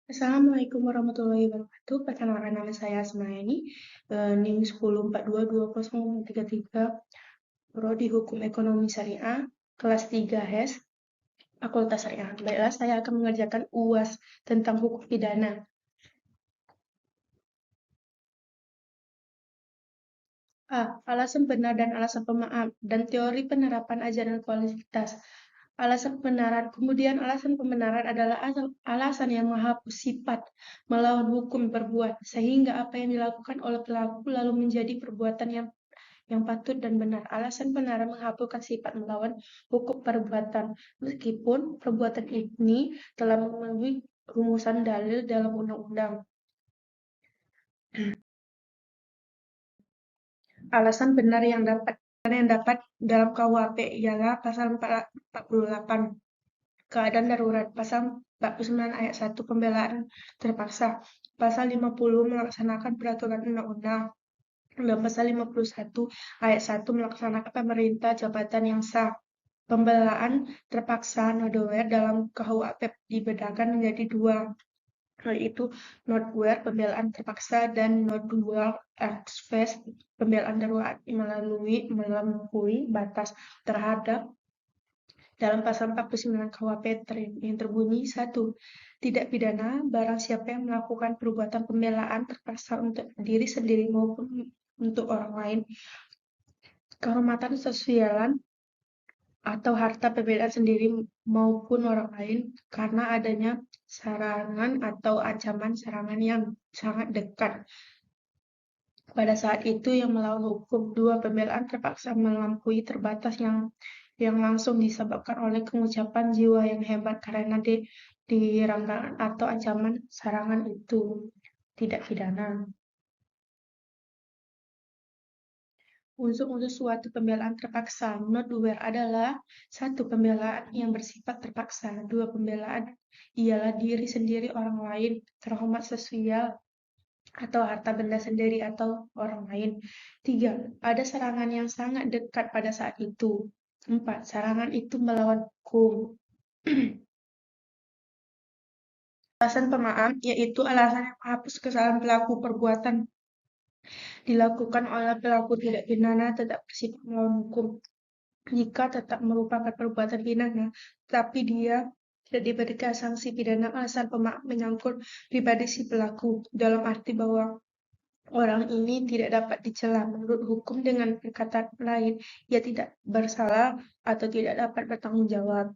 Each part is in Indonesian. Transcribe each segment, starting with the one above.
Assalamualaikum warahmatullahi wabarakatuh. Perkenalkan nama saya Asmayani, NIM 10422033, Prodi Hukum Ekonomi Syariah, kelas 3 HES, Fakultas Syariah. Baiklah, saya akan mengerjakan UAS tentang hukum pidana. A. Alasan benar dan alasan pemaaf, dan teori penerapan ajaran kualitas. Alasan pembenaran. Kemudian alasan pembenaran adalah alasan yang menghapus sifat melawan hukum berbuat, sehingga apa yang dilakukan oleh pelaku lalu menjadi perbuatan yang patut dan benar. Alasan pembenaran menghapuskan sifat melawan hukum perbuatan, meskipun perbuatan ini telah memenuhi rumusan dalil dalam undang-undang. Alasan benar yang dapat dalam KUHP ialah pasal 48 keadaan darurat, pasal 49 ayat 1 pembelaan terpaksa, pasal 50 melaksanakan peraturan undang-undang, dan pasal 51 ayat 1 melaksanakan pemerintah jabatan yang sah. Pembelaan terpaksa nodeware dalam KUHP dibedakan menjadi dua, yaitu nodeware pembelaan terpaksa dan nodeware ex face pembelaan darurat melampaui batas terhadap dalam pasal 49 KUHP yang terbunyi 1. Tidak pidana barang siapa yang melakukan perbuatan pembelaan terpaksa untuk diri sendiri maupun untuk orang lain, kehormatan sosialan atau harta pembelaan sendiri maupun orang lain karena adanya serangan atau ancaman serangan yang sangat dekat. Pada saat itu yang melawan hukum. 2. Pembelaan terpaksa melampaui terbatas yang langsung disebabkan oleh pengucapan jiwa yang hebat karena dirangkangan atau ancaman serangan itu tidak pidana. Unsur-unsur suatu pembelaan terpaksa. Nodeware adalah 1. Pembelaan yang bersifat terpaksa. 2. Pembelaan ialah diri sendiri orang lain, terhormat sosial, atau harta benda sendiri atau orang lain. 3. Ada serangan yang sangat dekat pada saat itu. 4. Serangan itu melawan hukum. Alasan pemaaf yaitu alasan yang menghapus kesalahan pelaku perbuatan dilakukan oleh pelaku tidak pidana tetap bersifat melawan hukum. Jika tetap merupakan perbuatan pidana, tapi dia tidak diberikan sanksi pidana, alasan pemaaf menyangkut pribadi si pelaku, dalam arti bahwa orang ini tidak dapat dicela menurut hukum. Dengan perkataan lain, ia tidak bersalah atau tidak dapat bertanggung jawab.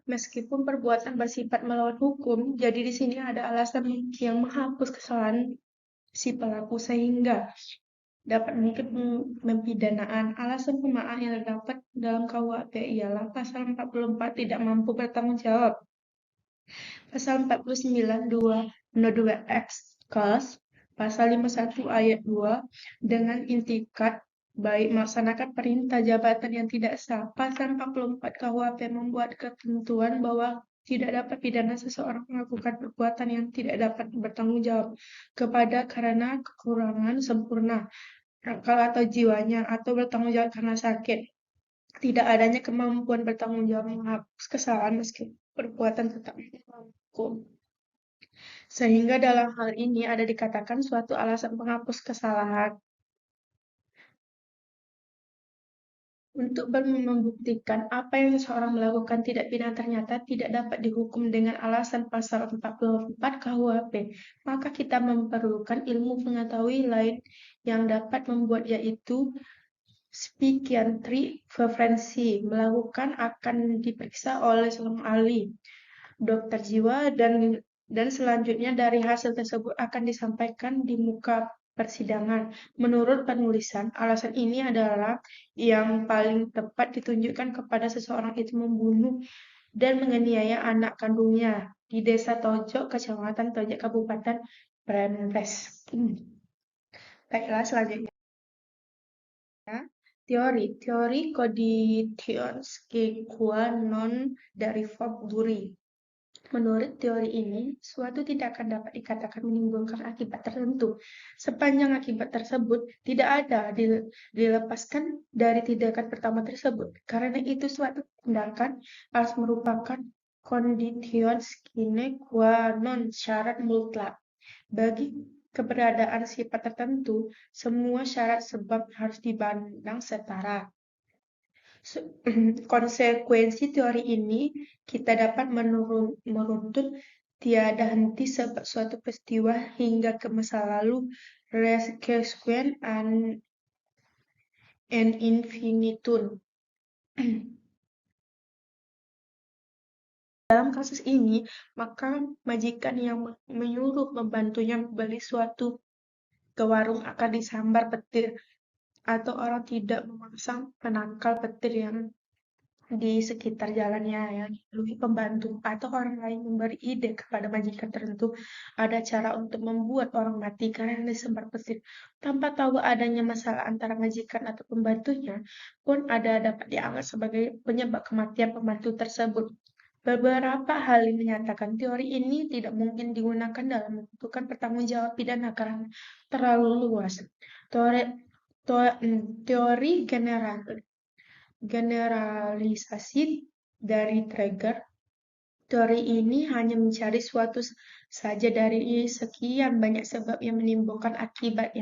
Meskipun perbuatan bersifat melawan hukum, jadi di sini ada alasan yang menghapus kesalahan si pelaku sehingga dapat mungkin mempidanaan. Alasan pemaaf yang terdapat dalam KUHP ialah pasal 44 tidak mampu bertanggung jawab. Pasal 49 2 no 2 X Cause, pasal 51 ayat 2 dengan intikat baik melaksanakan perintah jabatan yang tidak sah. Pasal 44 KUHP membuat ketentuan bahwa tidak dapat pidana seseorang melakukan perbuatan yang tidak dapat bertanggung jawab kepada karena kekurangan sempurna akal atau jiwanya, atau bertanggung jawab karena sakit. Tidak adanya kemampuan bertanggung jawab menghapus kesalahan meski perbuatan tetap hukum. Sehingga dalam hal ini ada dikatakan suatu alasan penghapus kesalahan. Untuk membuktikan apa yang seseorang melakukan tidak pidana ternyata tidak dapat dihukum dengan alasan pasal 44 KUHP, maka kita memerlukan ilmu pengetahuan lain yang dapat membuat yaitu psikiatri preferensi melakukan akan diperiksa oleh seorang ahli dokter jiwa dan selanjutnya dari hasil tersebut akan disampaikan di muka persidangan. Menurut penulisan, alasan ini adalah yang paling tepat ditunjukkan kepada seseorang itu membunuh dan menganiaya anak kandungnya di Desa Tojok, Kecamatan Tojok, Kabupaten Bremnes. Baiklah, selanjutnya. Teori cognitions qua non dari Bob Guri. Menurut teori ini, suatu tindakan dapat dikatakan menimbulkan akibat tertentu, sepanjang akibat tersebut tidak ada dilepaskan dari tindakan pertama tersebut. Karena itu, suatu tindakan harus merupakan condition sine qua non, syarat mutlak. Bagi keberadaan sifat tertentu, semua syarat sebab harus dipandang setara. Konsekuensi teori ini kita dapat menuntut tiada henti sebab suatu peristiwa hingga ke masa lalu resquesquent and infinitum. Dalam kasus ini, maka majikan yang menyuruh membantunya membeli suatu ke warung akan disambar petir, atau orang tidak memasang penangkal petir yang di sekitar jalannya yang dilalui pembantu, atau orang lain memberi ide kepada majikan tertentu ada cara untuk membuat orang mati karena disembar petir. Tanpa tahu adanya masalah antara majikan atau pembantunya pun ada dapat dianggap sebagai penyebab kematian pembantu tersebut. Beberapa ahli menyatakan teori ini tidak mungkin digunakan dalam menentukan pertanggungjawab pidana karena terlalu luas. Teori generalisasi dari Traeger, teori ini hanya mencari suatu saja dari sekian banyak sebab yang menimbulkan akibat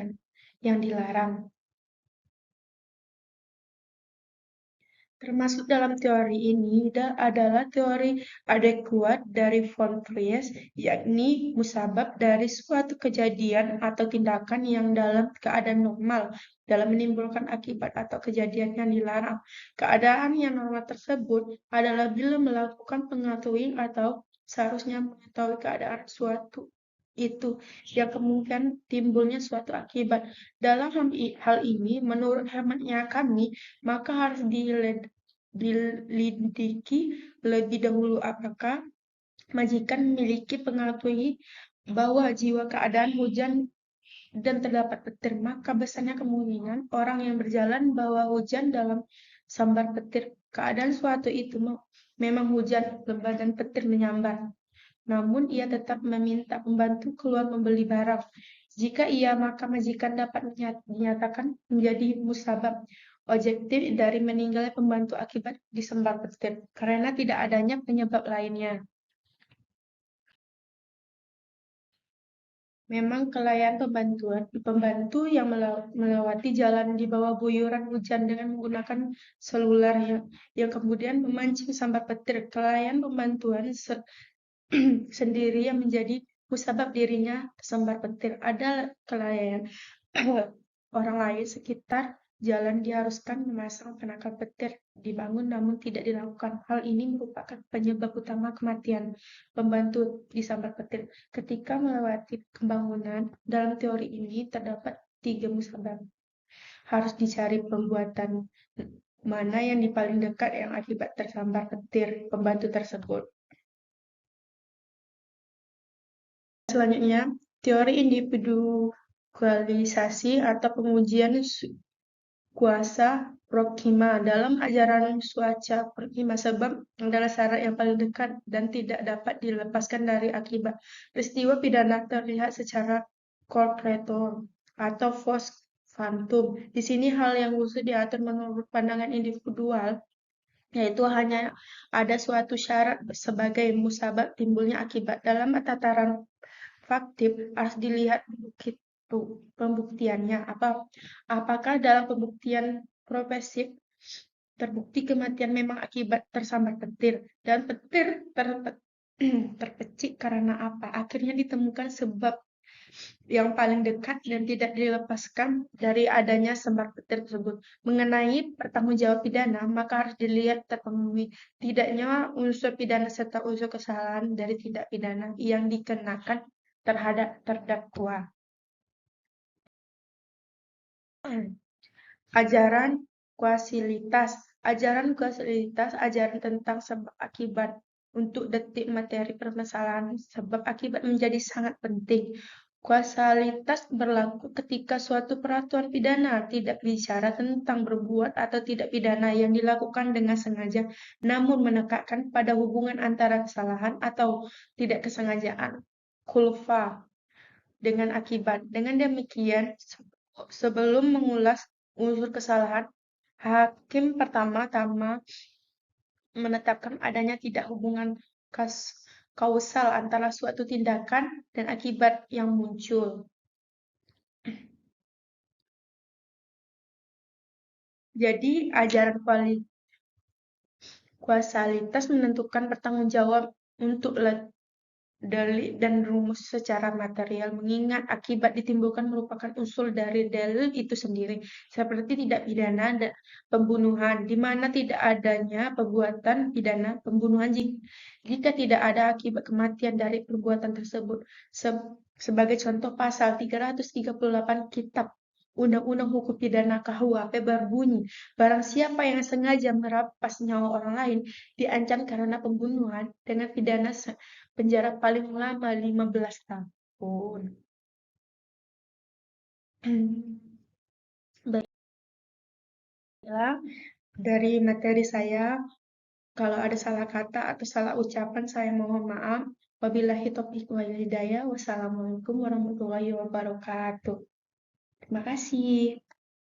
yang dilarang. Termasuk dalam teori ini adalah teori adekuat dari von Fries, yakni musabab dari suatu kejadian atau tindakan yang dalam keadaan normal dalam menimbulkan akibat atau kejadian yang dilarang. Keadaan yang normal tersebut adalah bila melakukan pengetahuan atau seharusnya mengetahui keadaan suatu itu yang kemungkinan timbulnya suatu akibat. Dalam hal ini, menurut hematnya kami, maka harus dilidiki lebih dahulu apakah majikan memiliki pengetahuan bahwa jiwa keadaan hujan dan terdapat petir, maka besarnya kemungkinan orang yang berjalan bawa hujan dalam sambar petir. Keadaan suatu itu memang hujan lebat dan petir menyambar. Namun ia tetap meminta pembantu keluar membeli barang. Jika iya, maka majikan dapat dinyatakan menjadi musabab objektif dari meninggalnya pembantu akibat disembar petir, karena tidak adanya penyebab lainnya. Memang kelalaian pembantu yang melewati jalan di bawah guyuran hujan dengan menggunakan seluler yang kemudian memancing sambar petir. Kelalaian pembantuan sendiri yang menjadi musabab dirinya tersambar petir. Ada kelalaian orang lain sekitar jalan diharuskan memasang penangkal petir dibangun namun tidak dilakukan. Hal ini merupakan penyebab utama kematian pembantu disambar petir. Ketika melewati pembangunan, dalam teori ini terdapat 3 musabab. Harus dicari pembuatan mana yang paling dekat yang akibat tersambar petir pembantu tersebut. Selanjutnya, teori individualisasi atau pengujian kuasa Proxima. Dalam ajaran cuaca Proxima, sebab adalah syarat yang paling dekat dan tidak dapat dilepaskan dari akibat. Peristiwa pidana terlihat secara concreto atau post factum. Di sini hal yang khusus diatur menurut pandangan individual, yaitu hanya ada suatu syarat sebagai musabab timbulnya akibat. Dalam tataran faktif harus dilihat pembuktiannya. Apakah dalam pembuktian profesif terbukti kematian memang akibat tersambar petir dan petir terpecik karena apa? Akhirnya ditemukan sebab yang paling dekat dan tidak dilepaskan dari adanya sambar petir tersebut. Mengenai pertanggungjawab pidana, maka harus dilihat terpenuhi tidaknya unsur pidana serta unsur kesalahan dari tindak pidana yang dikenakan terhadap terdakwa. Ajaran kausalitas. Ajaran kausalitas, ajaran tentang sebab akibat. Untuk detik materi permasalahan, sebab akibat menjadi sangat penting. Kuasalitas berlaku ketika suatu peraturan pidana tidak bicara tentang berbuat atau tidak pidana yang dilakukan dengan sengaja, namun menekankan pada hubungan antara kesalahan atau tidak kesengajaan, kulfa, dengan akibat. Dengan demikian, sebelum mengulas unsur kesalahan, hakim pertama-tama menetapkan adanya tidak hubungan kausal antara suatu tindakan dan akibat yang muncul. Jadi, ajaran kuasalitas menentukan bertanggung jawab untuk dalil dan rumus secara material, mengingat akibat ditimbulkan merupakan usul dari dalil itu sendiri, seperti tidak pidana dan pembunuhan, di mana tidak adanya perbuatan pidana pembunuhan jika tidak ada akibat kematian dari perbuatan tersebut. Sebagai contoh, pasal 338 Kitab Undang-Undang Hukum Pidana KUHP berbunyi, barang siapa yang sengaja merampas nyawa orang lain diancam karena pembunuhan dengan pidana penjara paling lama 15 tahun. Baiklah, dari materi saya, kalau ada salah kata atau salah ucapan, saya mohon maaf. Wabillahi taufiq wal hidayah. Wassalamualaikum warahmatullahi wabarakatuh. Terima kasih.